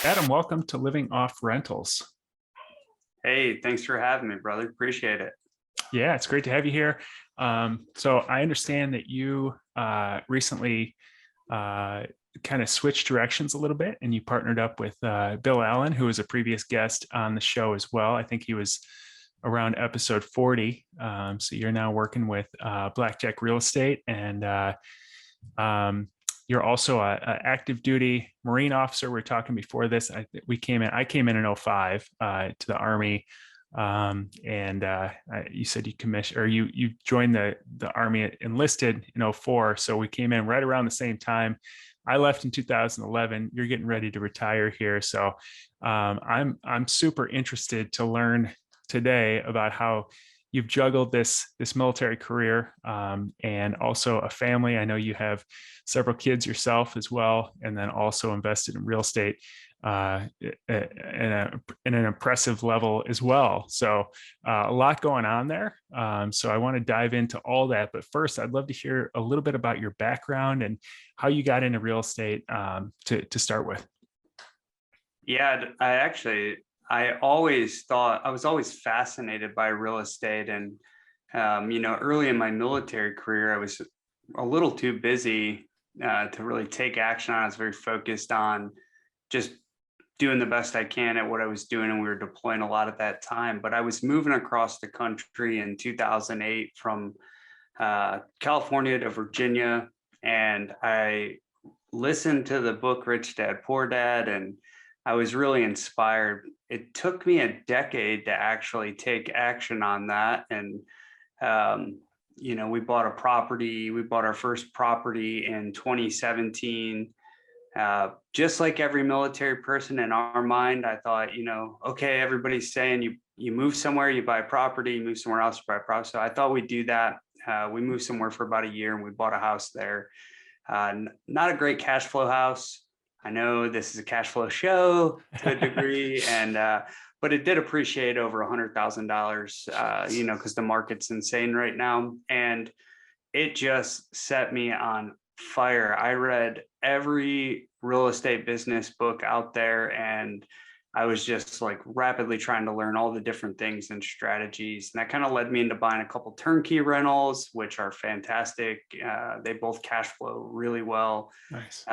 Adam, welcome to Living Off Rentals. Hey, thanks for having me, brother. Appreciate it. Yeah, it's great to have you here. So I understand that you recently kind of switched directions a little bit and you partnered up with Bill Allen, who was a previous guest on the show as well. I think he was around episode 40. So you're now working with Blackjack Real Estate, and um, you're also a active duty Marine officer. We were talking before this. I came in 05 to the Army. You said you commissioned, or you joined the Army, enlisted in 04. So we came in right around the same time. I left in 2011. You're getting ready to retire here. So I'm super interested to learn today about how you've juggled this military career, and also a family. I know you have several kids yourself as well, and then also invested in real estate in an impressive level as well. So a lot going on there. So I want to dive into all that. But first, I'd love to hear a little bit about your background and how you got into real estate to start with. Yeah, I always thought I was always fascinated by real estate. And, early in my military career, I was a little too busy to really take action on. I was very focused on just doing the best I can at what I was doing. And we were deploying a lot at that time. But I was moving across the country in 2008 from California to Virginia. And I listened to the book Rich Dad, Poor Dad, and I was really inspired. It took me a decade to actually take action on that. And, we bought a property. We bought our first property in 2017. Just like every military person, in our mind, I thought, okay, everybody's saying you move somewhere, you buy a property, you move somewhere else, you buy a property. So I thought we'd do that. We moved somewhere for about a year and we bought a house there. Not a great cash flow house. I know this is a cash flow show to a degree, but it did appreciate over $100,000, because the market's insane right now. And it just set me on fire. I read every real estate business book out there, and I was just like rapidly trying to learn all the different things and strategies. And that kind of led me into buying a couple turnkey rentals, which are fantastic. They both cash flow really well. Nice.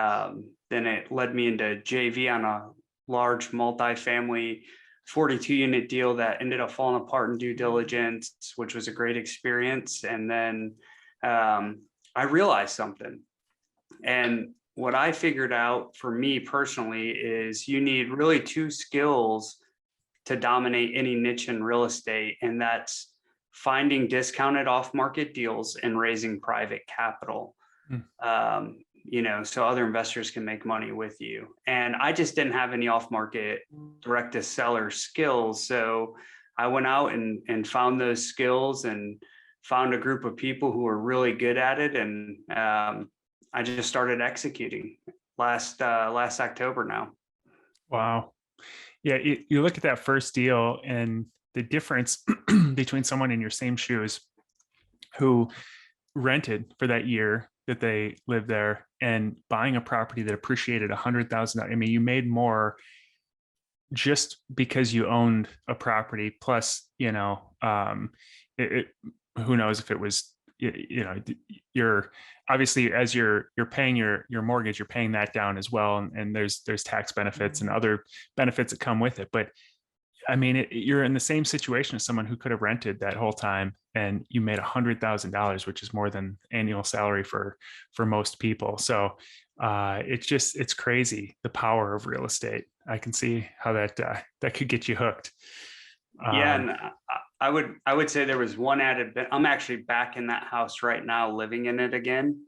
Then it led me into JV on a large multifamily 42 unit deal that ended up falling apart in due diligence, which was a great experience. And then I realized something. And what I figured out for me personally is you need really two skills to dominate any niche in real estate. And that's finding discounted off-market deals and raising private capital, so other investors can make money with you. And I just didn't have any off-market direct to seller skills. So I went out and found those skills and found a group of people who were really good at it. And I just started executing last October now. Wow. Yeah, you look at that first deal and the difference between someone in your same shoes who rented for that year that they lived there and buying a property that appreciated $100,000. I mean, you made more just because you owned a property. Plus, who knows if it was, you're obviously, as you're paying your mortgage, you're paying that down as well, and there's tax benefits and other benefits that come with it. But I mean, you're in the same situation as someone who could have rented that whole time, and you made $100,000, which is more than annual salary for most people. So it's crazy, the power of real estate. I can see how that could get you hooked. Yeah, and I would say there was one added bit. I'm actually back in that house right now, living in it again.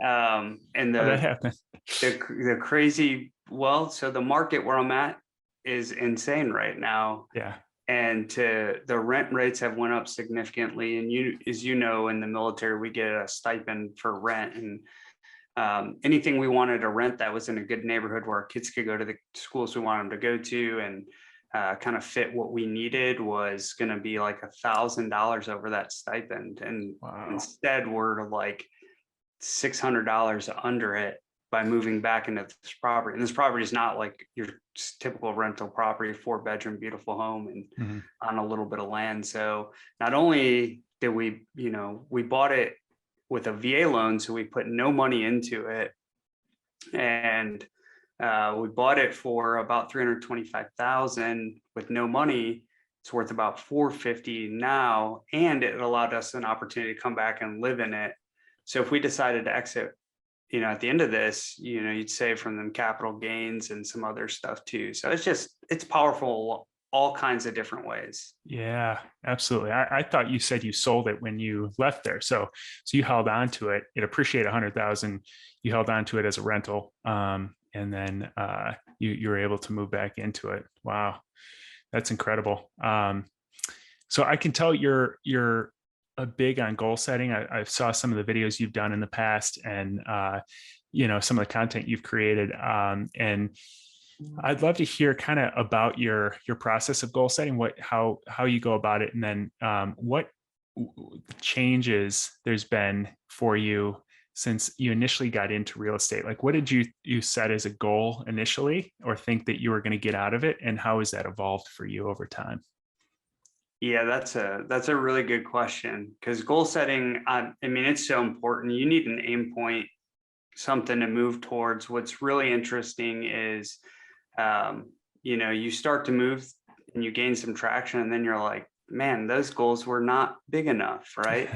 And that happened. The crazy, so the market where I'm at is insane right now. Yeah. And the rent rates have went up significantly. And as you know, in the military, we get a stipend for rent. And anything we wanted to rent that was in a good neighborhood where our kids could go to the schools we want them to go to and kind of fit what we needed was going to be like $1,000 over that stipend. And Wow. instead we're like $600 under it. by moving back into this property. And this property is not like your typical rental property, 4-bedroom, beautiful home and Mhm. on a little bit of land. So not only did we, we bought it with a VA loan, so we put no money into it. And we bought it for about 325,000 with no money. It's worth about 450 now, and it allowed us an opportunity to come back and live in it. So if we decided to exit, at the end of this, you'd save from them capital gains and some other stuff too. So it's powerful all kinds of different ways. Yeah, absolutely. I thought you said you sold it when you left there. So you held on to it. It appreciated 100,000. You held on to it as a rental. And then you were able to move back into it. Wow. That's incredible. So I can tell you're a big on goal setting. I saw some of the videos you've done in the past and some of the content you've created. And I'd love to hear kind of about your process of goal setting, how you go about it, and then what changes there's been for you since you initially got into real estate. Like, what did you set as a goal initially, or think that you were going to get out of it, and how has that evolved for you over time? Yeah, that's a really good question, because goal setting, I mean, it's so important. You need an aim point, something to move towards. What's really interesting is, you start to move and you gain some traction, and then you're like, man, those goals were not big enough, right?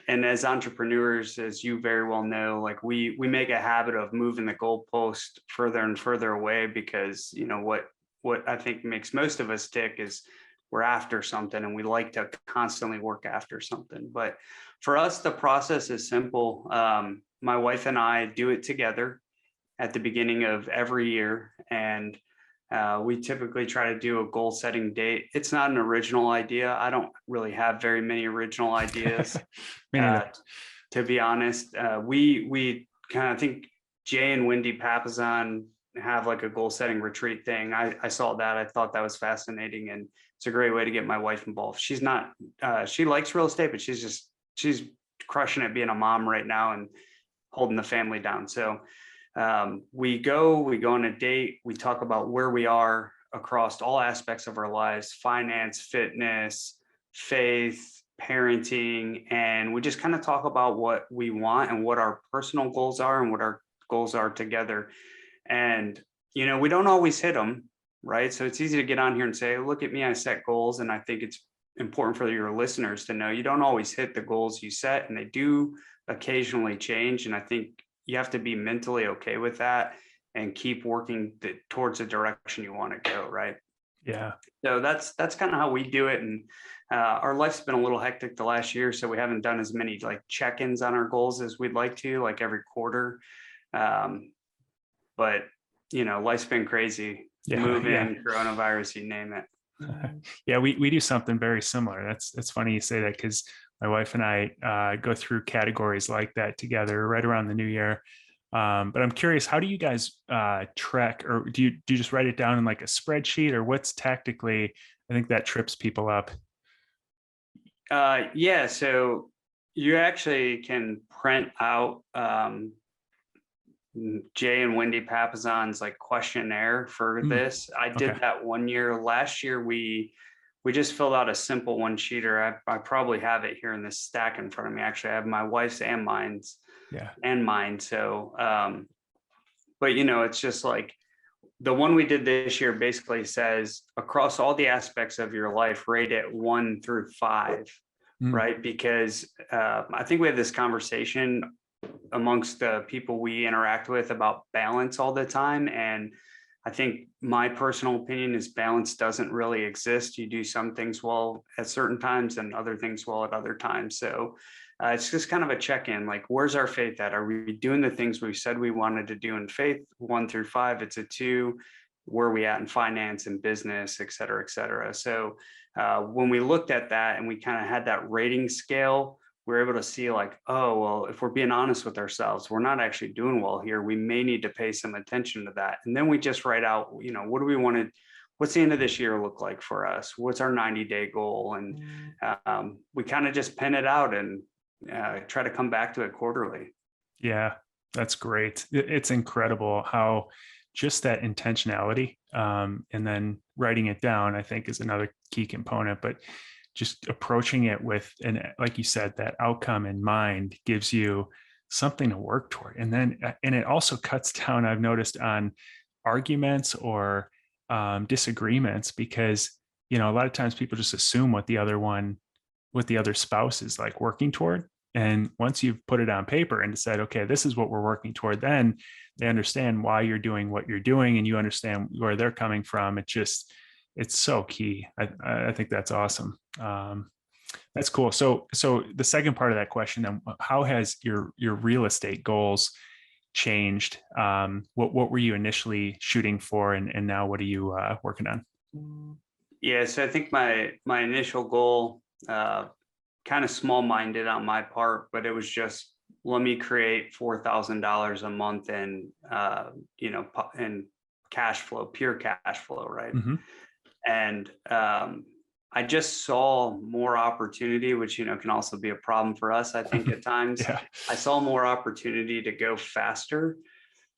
And as entrepreneurs, as you very well know, like we make a habit of moving the goalpost further and further away, because what I think makes most of us tick is we're after something and we like to constantly work after something. But for us, the process is simple. My wife and I do it together at the beginning of every year, and we typically try to do a goal setting date. It's not an original idea. I don't really have very many original ideas. To be honest, we kind of think Jay and Wendy Papasan have like a goal setting retreat thing. I saw that. I thought that was fascinating, and it's a great way to get my wife involved. She's not, she likes real estate, but she's crushing it being a mom right now and holding the family down. So we go on a date. We talk about where we are across all aspects of our lives: finance, fitness, faith, parenting. And we just kind of talk about what we want and what our personal goals are and what our goals are together. And, we don't always hit them, right? So it's easy to get on here and say, look at me, I set goals. And I think it's important for your listeners to know you don't always hit the goals you set, and they do occasionally change. And I think you have to be mentally okay with that and keep working towards the direction you want to go, right? Yeah. So that's kind of how we do it. And our life's been a little hectic the last year, so we haven't done as many like check-ins on our goals as we'd like to, like every quarter. But life's been crazy. Yeah, Moving, coronavirus, you name it. Yeah, we do something very similar. That's funny you say that, because my wife and I go through categories like that together right around the new year. But I'm curious, how do you guys track, or do you just write it down in like a spreadsheet, or what's tactically? I think that trips people up. Yeah, so you actually can print out Jay and Wendy Papasan's like questionnaire for this. I did that one year. Last year, we just filled out a simple one-sheeter. I probably have it here in this stack in front of me. Actually, I have my wife's and mine's. Yeah. And mine. So, but it's just like the one we did this year basically says across all the aspects of your life, rate it 1 through 5, right? Because I think we have this conversation amongst the people we interact with about balance all the time. And I think my personal opinion is balance doesn't really exist. You do some things well at certain times and other things well at other times. So it's just kind of a check-in, like, where's our faith at? Are we doing the things we said we wanted to do in faith? 1 through 5, it's a 2. Where are we at in finance and business, et cetera, et cetera. So when we looked at that and we kind of had that rating scale, we were able to see like, oh, well, if we're being honest with ourselves, we're not actually doing well here. We may need to pay some attention to that. And then we just write out, what do we want to, what's the end of this year look like for us? What's our 90-day goal? And we kind of just pen it out and try to come back to it quarterly. Yeah. That's great. It's incredible how just that intentionality, and then writing it down, I think is another key component, but just approaching it with, and like you said, that outcome in mind gives you something to work toward. And it also cuts down, I've noticed, on arguments or disagreements, because, a lot of times people just assume what the other spouse is like working toward. And once you've put it on paper and said, okay, this is what we're working toward, then they understand why you're doing what you're doing, and you understand where they're coming from. It's so key. I think that's awesome. That's cool. So the second part of that question, then, how has your real estate goals changed? What were you initially shooting for, and now what are you working on? Yeah, so I think my initial goal, kind of small-minded on my part, but it was just, let me create $4,000 a month in in cash flow, pure cash flow, right? Mm-hmm. And I just saw more opportunity, which can also be a problem for us, I think, at times. Yeah. I saw more opportunity to go faster.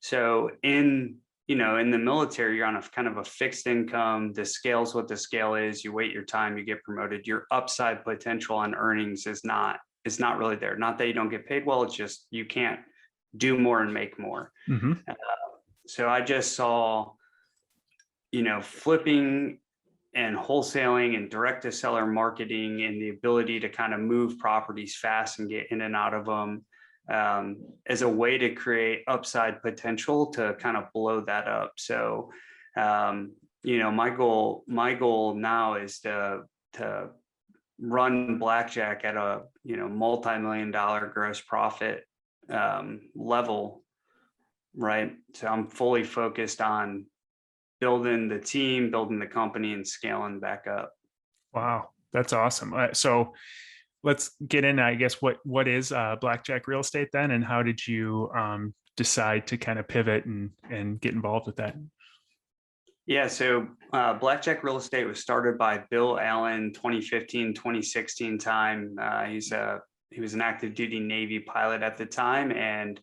So in the military, you're on a kind of a fixed income. The scale's what the scale is. You wait your time, you get promoted. Your upside potential on earnings is not really there. Not that you don't get paid well, it's just you can't do more and make more. Mm-hmm. So I just saw, flipping and wholesaling and direct to seller marketing, and the ability to kind of move properties fast and get in and out of them, as a way to create upside potential to kind of blow that up. So, my goal now is to run Blackjack at a, multi-million-dollar gross profit level, right? So I'm fully focused on building the team, building the company, and scaling back up. Wow, that's awesome. So let's get in, I guess, what is Blackjack Real Estate then, and how did you decide to kind of pivot and get involved with that? Yeah, so Blackjack Real Estate was started by Bill Allen, 2015, 2016 time. He was an active duty Navy pilot at the time, and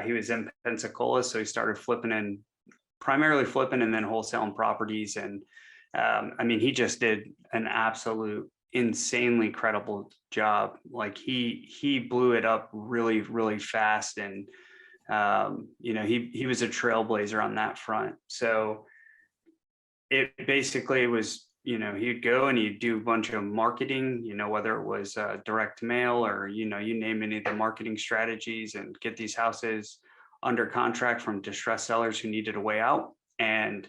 he was in Pensacola, so he started primarily flipping and then wholesaling properties. And he just did an absolute insanely credible job. Like he blew it up really, really fast. And he was a trailblazer on that front. So it basically was, he'd go and he'd do a bunch of marketing, whether it was direct mail or, you name any of the marketing strategies, and get these houses under contract from distressed sellers who needed a way out. And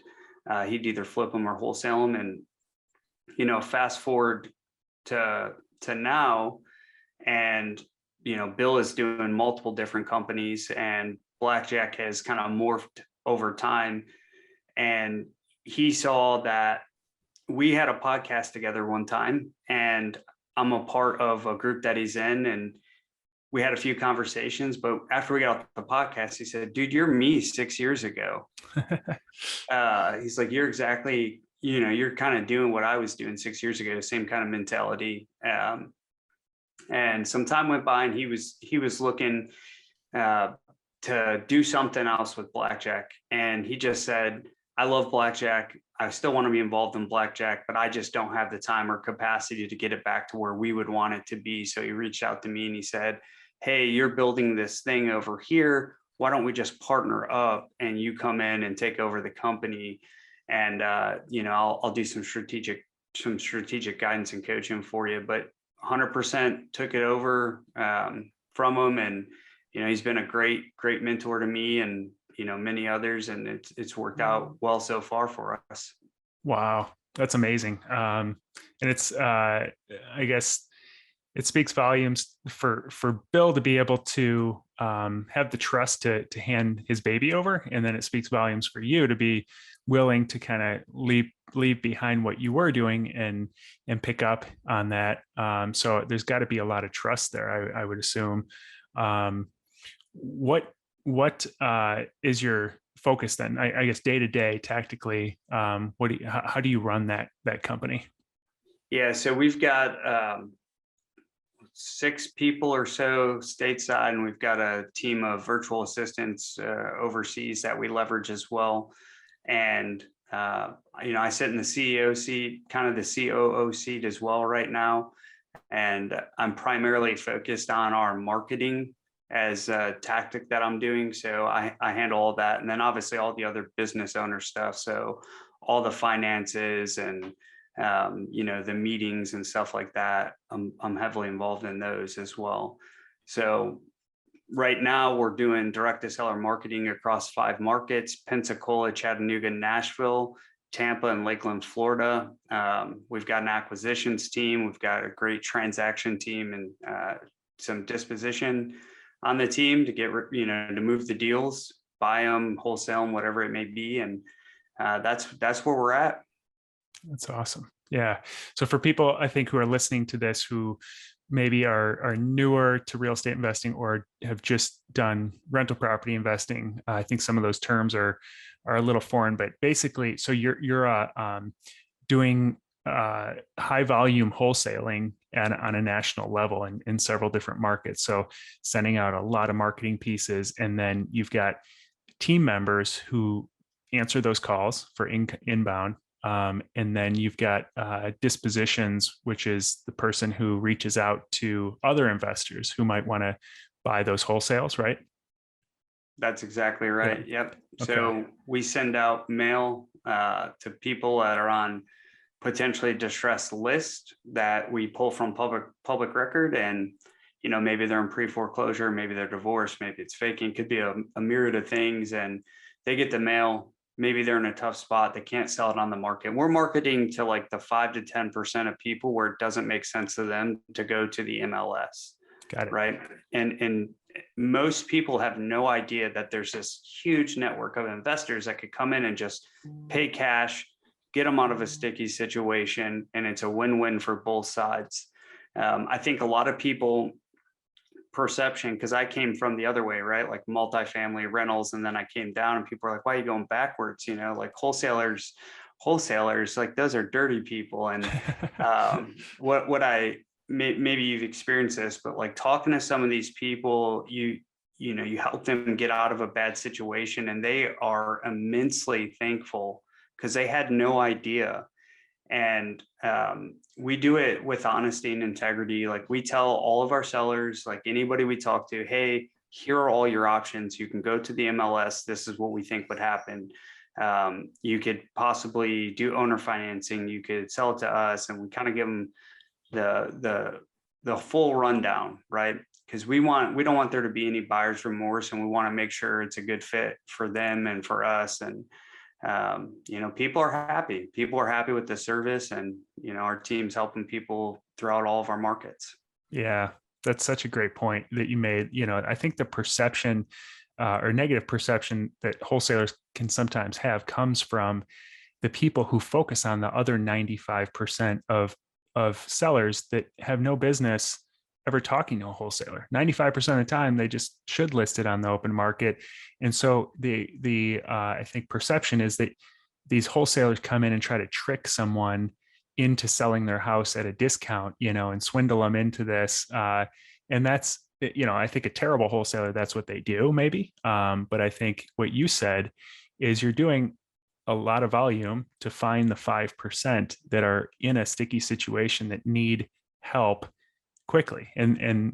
he'd either flip them or wholesale them. And, fast forward to now, and, Bill is doing multiple different companies, and Blackjack has kind of morphed over time. And he saw that we had a podcast together one time, and I'm a part of a group that he's in, and we had a few conversations. But after we got off the podcast, he said, "Dude, you're me 6 years ago." He's like, "You're exactly, you're kind of doing what I was doing 6 years ago, same kind of mentality." And some time went by, and he was looking to do something else with Blackjack. And he just said, "I love Blackjack. I still want to be involved in Blackjack, but I just don't have the time or capacity to get it back to where we would want it to be." So he reached out to me and he said, "Hey, you're building this thing over here. Why don't we just partner up and you come in and take over the company? And I'll do some strategic guidance and coaching for you." But 100% took it over from him. And, he's been a great mentor to me, and many others, and it's worked out well so far for us. Wow, that's amazing. And it's I guess it speaks volumes for Bill to be able to have the trust to hand his baby over, and then it speaks volumes for you to be willing to kind of leave behind what you were doing and pick up on that. So there's got to be a lot of trust there, I would assume. What is your focus then? I guess day to day, tactically, how do you run that company? Yeah, so we've got 6 people or so stateside, and we've got a team of virtual assistants overseas that we leverage as well. And I sit in the CEO seat, kind of the COO seat as well right now. And I'm primarily focused on our marketing as a tactic that I'm doing. So I handle all that. And then obviously all the other business owner stuff. So all the finances and, the meetings and stuff like that, I'm heavily involved in those as well. So right now we're doing direct to seller marketing across 5 markets: Pensacola, Chattanooga, Nashville, Tampa, and Lakeland, Florida. We've got an acquisitions team. We've got a great transaction team and some disposition on the team to get, to move the deals, buy them, wholesale them, whatever it may be. And that's where we're at. That's awesome. Yeah. So for people, I think, who are listening to this, who maybe are newer to real estate investing or have just done rental property investing, I think some of those terms are a little foreign, but basically, so you're doing high volume wholesaling and on a national level in several different markets. So sending out a lot of marketing pieces, and then you've got team members who answer those calls for inbound. And then you've got dispositions, which is the person who reaches out to other investors who might want to buy those wholesales, right? That's exactly right. Yeah. Yep. Okay. So we send out mail to people that are on potentially distressed list that we pull from public record, and maybe they're in pre-foreclosure, maybe they're divorced, maybe it's vacant, could be a myriad of things, and they get the mail. Maybe they're in a tough spot, they can't sell it on the market. We're marketing to like the 5 to 10% of people where it doesn't make sense to them to go to the MLS. Got it. Right. And most people have no idea that there's this huge network of investors that could come in and just pay cash, get them out of a sticky situation, and it's a win-win for both sides. I think a lot of people perception, because I came from the other way, right? Like multifamily rentals, and then I came down and people are like, why are you going backwards? Like wholesalers, like those are dirty people. And what I maybe you've experienced this, but like talking to some of these people, you help them get out of a bad situation, and they are immensely thankful because they had no idea. And we do it with honesty and integrity. Like we tell all of our sellers, like anybody we talk to, hey, here are all your options. You can go to the MLS. This is what we think would happen. You could possibly do owner financing. You could sell it to us, and we kind of give them the full rundown, right? Because we don't want there to be any buyer's remorse, and we want to make sure it's a good fit for them and for us. And people are happy. People are happy with the service, and our team's helping people throughout all of our markets. Yeah, that's such a great point that you made. I think the perception or negative perception that wholesalers can sometimes have comes from the people who focus on the other 95% of sellers that have no business ever talking to a wholesaler. 95% of the time, they just should list it on the open market. And so the I think perception is that these wholesalers come in and try to trick someone into selling their house at a discount, and swindle them into this. And that's, I think a terrible wholesaler, that's what they do maybe. But I think what you said is you're doing a lot of volume to find the 5% that are in a sticky situation that need help quickly. And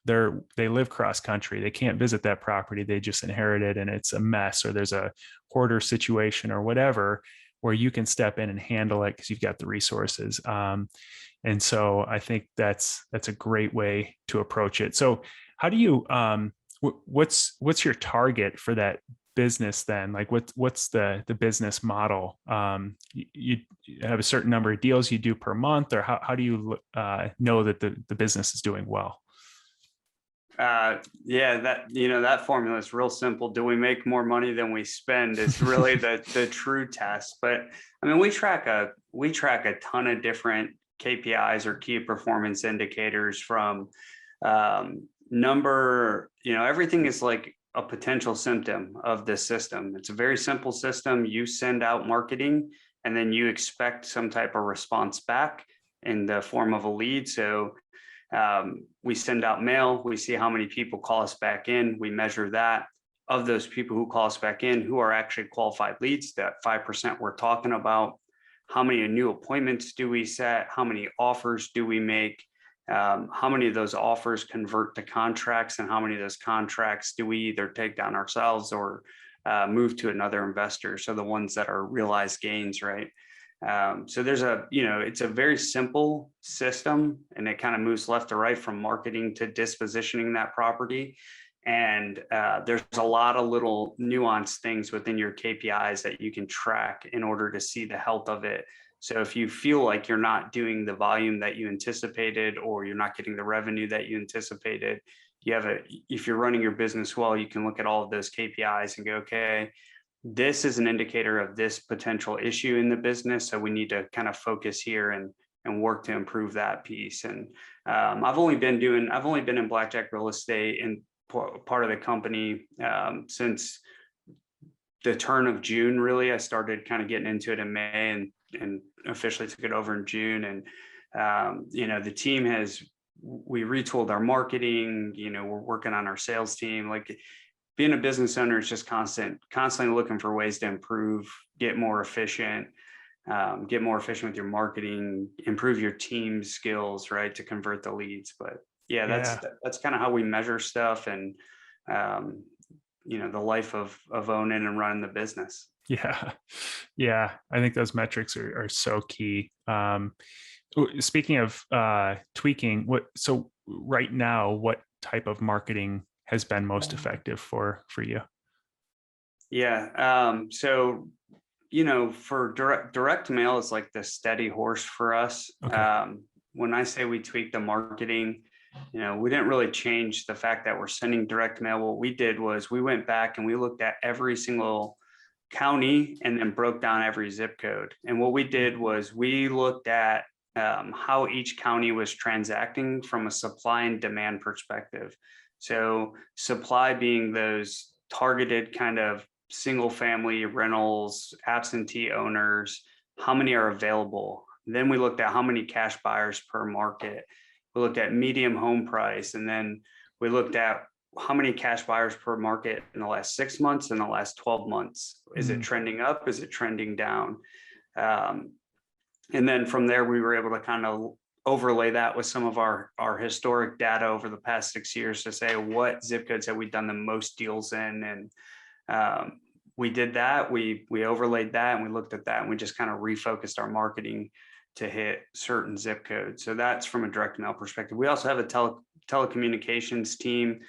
they live cross country. They can't visit that property. They just inherited and it's a mess, or there's a hoarder situation or whatever, where you can step in and handle it because you've got the resources. And so I think that's a great way to approach it. So how do you, what's your target for that business then? Like what's the business model? You have a certain number of deals you do per month, or how do you know that the business is doing well? That formula is real simple. Do we make more money than we spend? Is really the true test. But I mean, we track a ton of different KPIs or key performance indicators from number, everything is like a potential symptom of this system. It's a very simple system. You send out marketing, and then you expect some type of response back in the form of a lead. So We send out mail. We see how many people call us back in. We measure that. Of those people who call us back in, who are actually qualified leads, that 5% we're talking about, how many new appointments do we set? How many offers do we make? How many of those offers convert to contracts, and how many of those contracts do we either take down ourselves or move to another investor? So the ones that are realized gains, right? So there's it's a very simple system, and it kind of moves left to right from marketing to dispositioning that property. And there's a lot of little nuanced things within your KPIs that you can track in order to see the health of it. So if you feel like you're not doing the volume that you anticipated, or you're not getting the revenue that you anticipated, if you're running your business well, you can look at all of those KPIs and go, okay, this is an indicator of this potential issue in the business. So we need to kind of focus here and work to improve that piece. And I've only been in Blackjack Real Estate and part of the company since the turn of June. Really, I started kind of getting into it in May and officially took it over in June. And the team we retooled our marketing. We're working on our sales team. Like, being a business owner is just constantly looking for ways to improve, get more efficient with your marketing, improve your team skills, right, to convert the leads. But yeah, that's kind of how we measure stuff, and the life of owning and running the business. Yeah. I think those metrics are so key. Speaking of tweaking, so right now, what type of marketing has been most effective for you? Yeah. So, for direct mail is like the steady horse for us. Okay. When I say we tweak the marketing, we didn't really change the fact that we're sending direct mail. What we did was we went back and we looked at every single county and then broke down every zip code. And what we did was we looked at how each county was transacting from a supply and demand perspective. So supply being those targeted kind of single family rentals, absentee owners, how many are available. Then we looked at how many cash buyers per market. We looked at medium home price, and then we looked at how many cash buyers per market in the last 6 months and the last 12 months. Is it trending up? Is it trending down? And then from there, we were able to kind of overlay that with some of our historic data over the past 6 years to say, what zip codes have we done the most deals in? And we did that. We overlaid that, and we looked at that, and we just kind of refocused our marketing to hit certain zip codes. So that's from a direct mail perspective. We also have a telecommunications team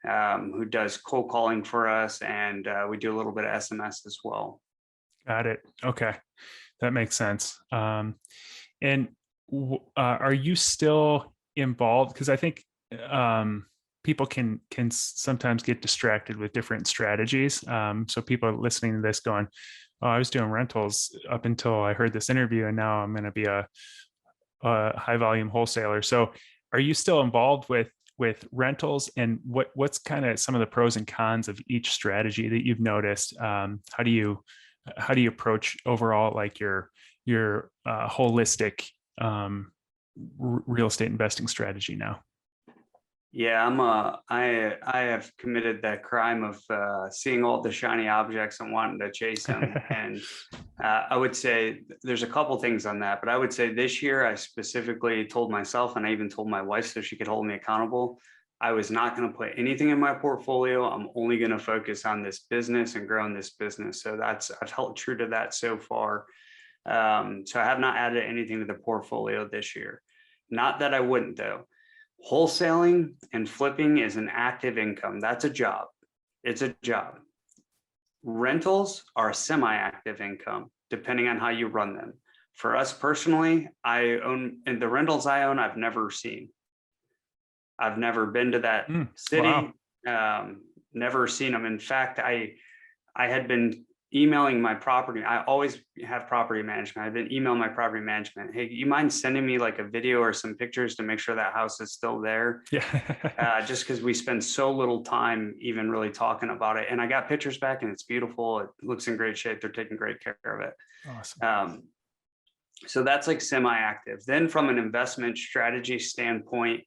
who does cold calling for us, and we do a little bit of SMS as well. Got it. Okay. That makes sense. And are you still involved? Because I think people can sometimes get distracted with different strategies. So people are listening to this going, oh, I was doing rentals up until I heard this interview, and now I'm going to be a high volume wholesaler. So are you still involved with rentals, and what's kind of some of the pros and cons of each strategy that you've noticed? How do you approach overall, like your holistic real estate investing strategy now? Yeah, I have committed that crime of seeing all the shiny objects and wanting to chase them. And I would say there's a couple things on that, but I would say this year I specifically told myself, and I even told my wife so she could hold me accountable, I was not going to put anything in my portfolio. I'm only going to focus on this business and growing this business. So I've held true to that so far. So I have not added anything to the portfolio this year. Not that I wouldn't, though. Wholesaling and flipping is an active income. That's a job. It's a job. Rentals are semi-active income, depending on how you run them. For us personally, and the rentals I own, I've never seen. I've never been to that city. Wow. Never seen them. In fact, I had been emailing my property. I always have property management. I've been emailing my property management. Hey, you mind sending me like a video or some pictures to make sure that house is still there? Yeah. Just because we spend so little time even really talking about it. And I got pictures back, and it's beautiful. It looks in great shape. They're taking great care of it. Awesome. So that's like semi-active. Then from an investment strategy standpoint,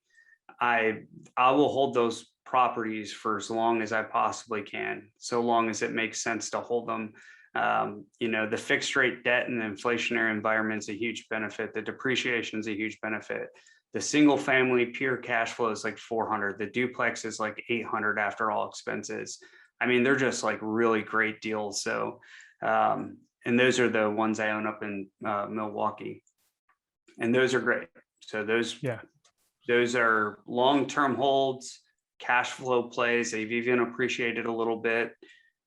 I will hold those properties for as long as I possibly can, so long as it makes sense to hold them. The fixed rate debt in the inflationary environment is a huge benefit. The depreciation is a huge benefit. The single family pure cash flow is like 400. The duplex is like 800 after all expenses. I mean, they're just like really great deals. So, and those are the ones I own up in Milwaukee, and those are great. So those are long-term holds, cash flow plays. They've even appreciated a little bit.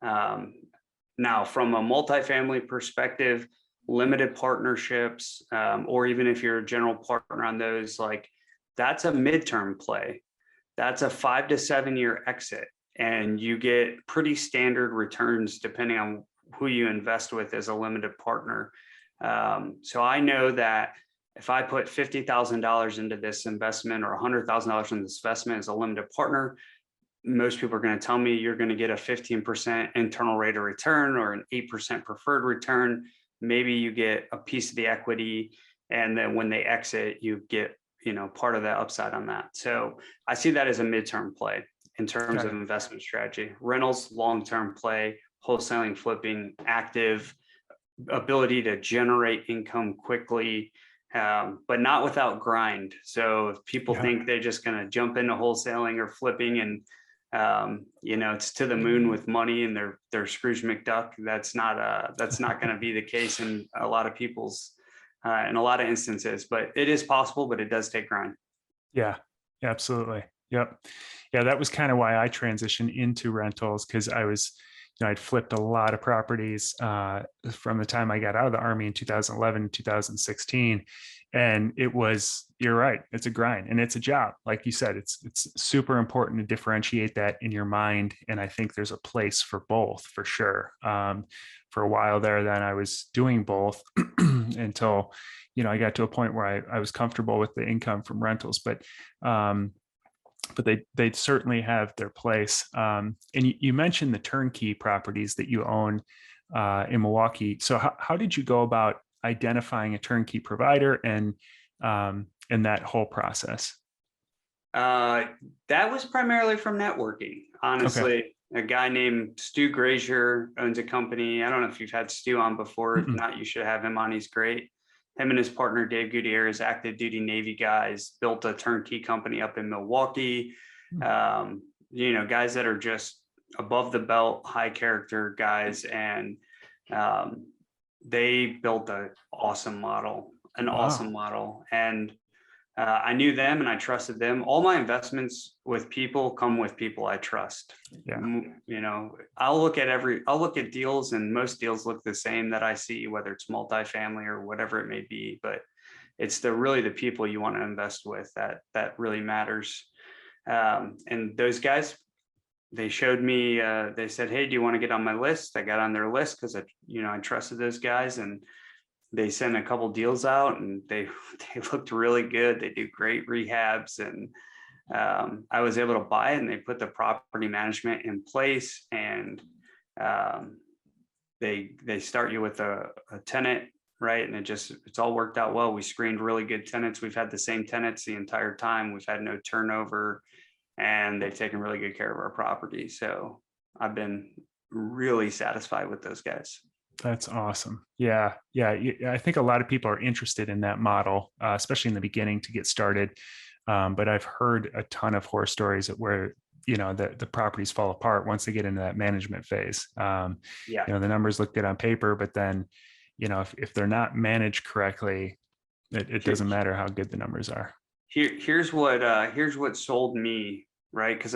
Now, from a multifamily perspective, limited partnerships, or even if you're a general partner on those, like that's a midterm play. That's a 5 to 7 year exit, and you get pretty standard returns depending on who you invest with as a limited partner. So I know that if I put $50,000 into this investment or $100,000 in this investment as a limited partner, most people are going to tell me you're going to get a 15% internal rate of return or an 8% preferred return. Maybe you get a piece of the equity, and then when they exit, you get, part of the upside on that. So I see that as a midterm play in terms of investment strategy. Rentals, long-term play, wholesaling, flipping, active, ability to generate income quickly, but not without grind. So if people think they're just going to jump into wholesaling or flipping and it's to the moon with money and they're Scrooge McDuck, that's not going to be the case in a lot of people's in a lot of instances. But it is possible, but it does take grind. Yeah, absolutely. Yep. Yeah, that was kind of why I transitioned into rentals, because I was, I'd flipped a lot of properties from the time I got out of the Army in 2011, 2016. And you're right, it's a grind and it's a job. Like you said, it's super important to differentiate that in your mind. And I think there's a place for both, for sure. For a while there, then I was doing both until, I got to a point where I was comfortable with the income from rentals, but they certainly have their place. And you mentioned the turnkey properties that you own in Milwaukee. So how did you go about identifying a turnkey provider and that whole process? That was primarily from networking, honestly. Okay. A guy named Stu Grazier owns a company. I don't know if you've had Stu on before. If not, you should have him on. He's great. Him and his partner, Dave Gutierrez, active duty Navy guys, built a turnkey company up in Milwaukee. Guys that are just above the belt, high character guys. And they built an awesome model. And I knew them and I trusted them. All my investments with people come with people I trust. Yeah. I'll look at deals, and most deals look the same that I see, whether it's multifamily or whatever it may be, but it's really the people you want to invest with that really matters. And those guys, they showed me, they said, "Hey, do you want to get on my list?" I got on their list because I trusted those guys, and they sent a couple deals out, and they looked really good. They do great rehabs, and I was able to buy it, and they put the property management in place, and they start you with a tenant, right? And it's all worked out well. We screened really good tenants. We've had the same tenants the entire time. We've had no turnover, and they've taken really good care of our property. So I've been really satisfied with those guys. That's awesome. Yeah. I think a lot of people are interested in that model, especially in the beginning to get started. But I've heard a ton of horror stories where, the properties fall apart once they get into that management phase. The numbers look good on paper, but then, if they're not managed correctly, it doesn't matter how good the numbers are. Here's what sold me, right? Because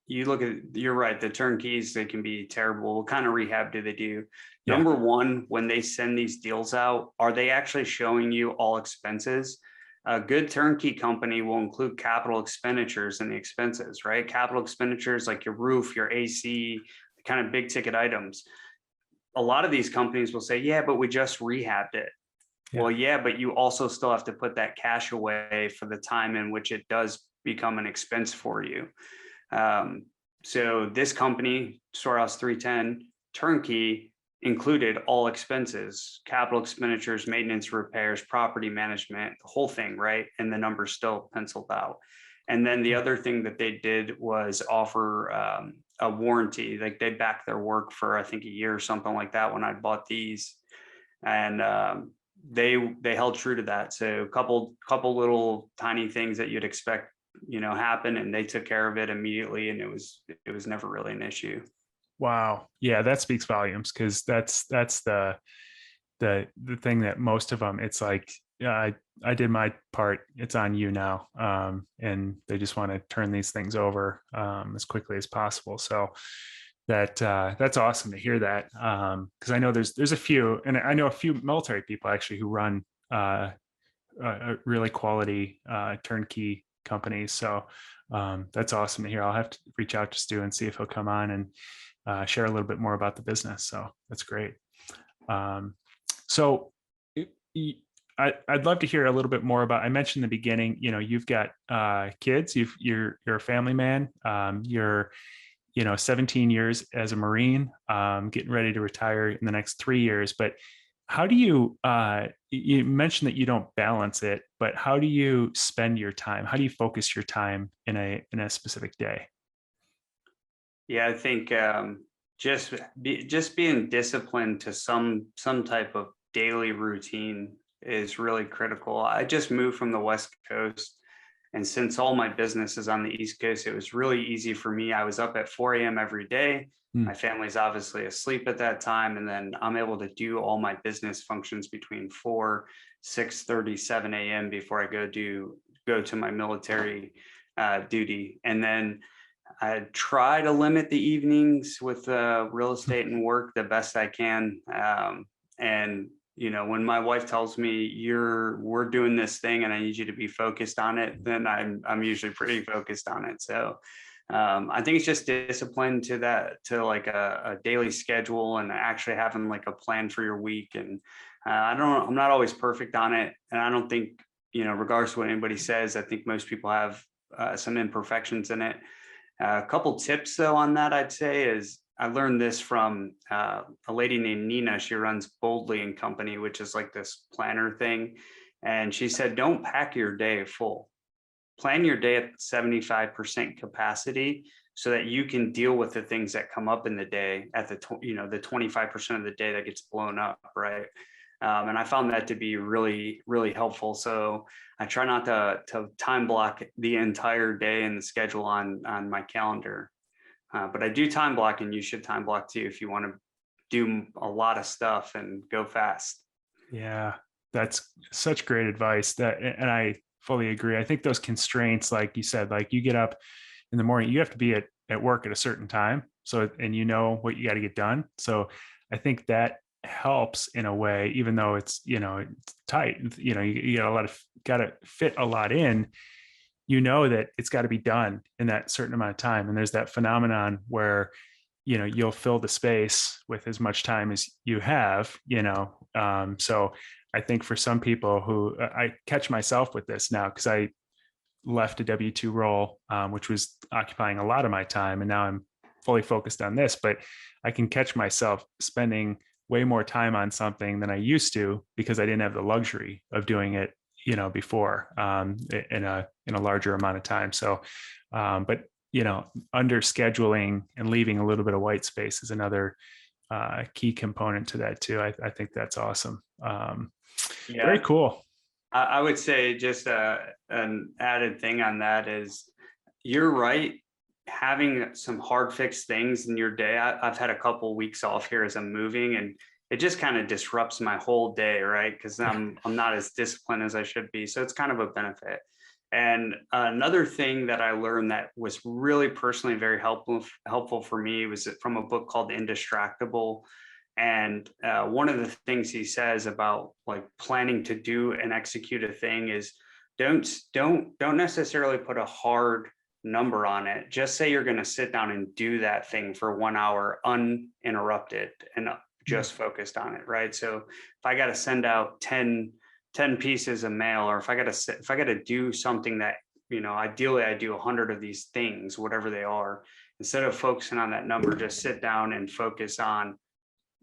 you're right, the turnkeys, they can be terrible. What kind of rehab do they do? Yeah. Number one, when they send these deals out, are they actually showing you all expenses? A good turnkey company will include capital expenditures in the expenses, right? Capital expenditures like your roof, your AC, kind of big ticket items. A lot of these companies will say, "Yeah, but we just rehabbed it." Yeah. Well, yeah, but you also still have to put that cash away for the time in which it does become an expense for you. So this company, Storehouse 310 Turnkey, included all expenses, capital expenditures, maintenance, repairs, property management, the whole thing, right? And the numbers still penciled out. And then the other thing that they did was offer a warranty. Like they backed their work for, I think, a year or something like that when I bought these. And they held true to that. So a couple little tiny things that you'd expect, happen, and they took care of it immediately. And it was never really an issue. Wow. Yeah, that speaks volumes, because that's the thing that most of them, it's like, yeah, I did my part, it's on you now. And they just want to turn these things over as quickly as possible. So that's awesome to hear that. Because I know there's a few, and I know a few military people actually who run a really quality turnkey companies. So that's awesome to hear. I'll have to reach out to Stu and see if he'll come on and share a little bit more about the business. So that's great. So I'd love to hear a little bit more about, I mentioned in the beginning, you've got kids, you're a family man, you're 17 years as a Marine, getting ready to retire in the next 3 years. But how do you mentioned that you don't balance it, but how do you spend your time? How do you focus your time in a specific day? Yeah, I think just being disciplined to some type of daily routine is really critical. I just moved from the West Coast, and since all my business is on the East Coast, it was really easy for me. I was up at 4 a.m. every day. My family's obviously asleep at that time, and then I'm able to do all my business functions between 4, 6:30, 7 a.m. before I go to my military duty. And then I try to limit the evenings with real estate and work the best I can. And when my wife tells me we're doing this thing and I need you to be focused on it, then I'm usually pretty focused on it. So I think it's just discipline to like a daily schedule and actually having like a plan for your week. And I'm not always perfect on it. And I don't think, regardless of what anybody says, I think most people have some imperfections in it. A couple tips though on that, I'd say, is I learned this from a lady named Nina. She runs Boldly and Company, which is like this planner thing. And she said, don't pack your day full. Plan your day at 75% capacity so that you can deal with the things that come up in the day at the 25% of the day that gets blown up, right? And I found that to be really, really helpful. So I try not to time block the entire day in the schedule on my calendar. But I do time block, and you should time block too if you want to do a lot of stuff and go fast. Yeah, that's such great advice. And I fully agree. I think those constraints, like you said, like you get up in the morning, you have to be at work at a certain time. So, and you know what you got to get done. So I think that helps in a way, even though it's, it's tight, you got to fit a lot in, that it's got to be done in that certain amount of time. And there's that phenomenon where, you'll fill the space with as much time as you have, so I think for some people who I catch myself with this now, because I left a W-2 role, which was occupying a lot of my time. And now I'm fully focused on this, but I can catch myself spending way more time on something than I used to because I didn't have the luxury of doing it, before in a larger amount of time. So, but, under scheduling and leaving a little bit of white space is another key component to that too. I think that's awesome. Yeah. Very cool. I would say just an added thing on that is you're right. Having some hard fixed things in your day. I've had a couple weeks off here as I'm moving, and it just kind of disrupts my whole day, right? Because I'm not as disciplined as I should be. So it's kind of a benefit. And another thing that I learned that was really personally very helpful for me was from a book called Indistractable. And one of the things he says about like planning to do and execute a thing is don't necessarily put a hard number on it. Just say you're going to sit down and do that thing for 1 hour uninterrupted and just focused on it, right? So if I got to send out 10 pieces of mail, or if I got to do something that, ideally I do 100 of these things, whatever they are, instead of focusing on that number, just sit down and focus on,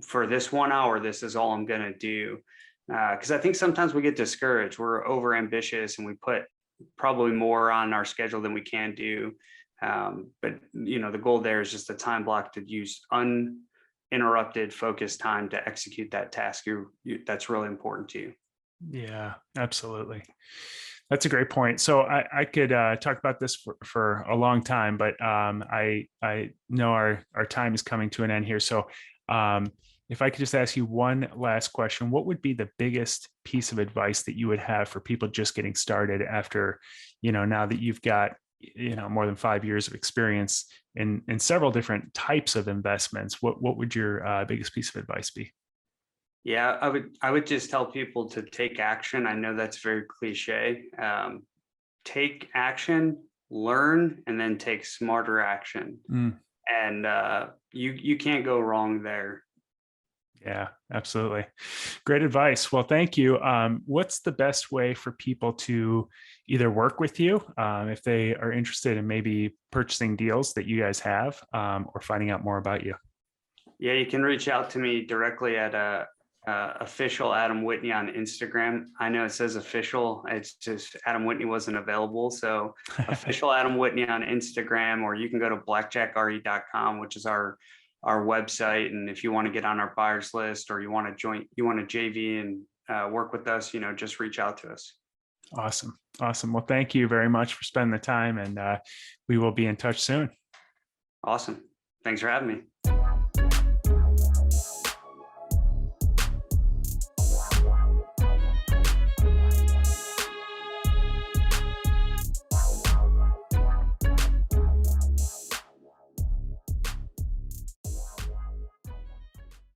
for this 1 hour, this is all I'm going to do. Because I think sometimes we get discouraged. We're over ambitious and we put probably more on our schedule than we can do. But the goal there is just a time block to use uninterrupted focused time to execute that task that's really important to you. Yeah, absolutely. That's a great point. So I could talk about this for a long time, but I know our time is coming to an end here. So if I could just ask you one last question, what would be the biggest piece of advice that you would have for people just getting started after, now that you've got, more than 5 years of experience in several different types of investments? What would your biggest piece of advice be? Yeah, I would just tell people to take action. I know that's very cliche. Take action, learn, and then take smarter action. Mm. And you can't go wrong there. Yeah, absolutely. Great advice. Well, thank you. What's the best way for people to either work with you if they are interested in maybe purchasing deals that you guys have or finding out more about you? Yeah, you can reach out to me directly at official Adam Whitney on Instagram. I know it says official, it's just Adam Whitney wasn't available. So official Adam Whitney on Instagram, or you can go to blackjackre.com, which is our website. And if you want to get on our buyers list, or you want to JV and work with us, just reach out to us. Awesome. Well, thank you very much for spending the time, and we will be in touch soon. Awesome. Thanks for having me.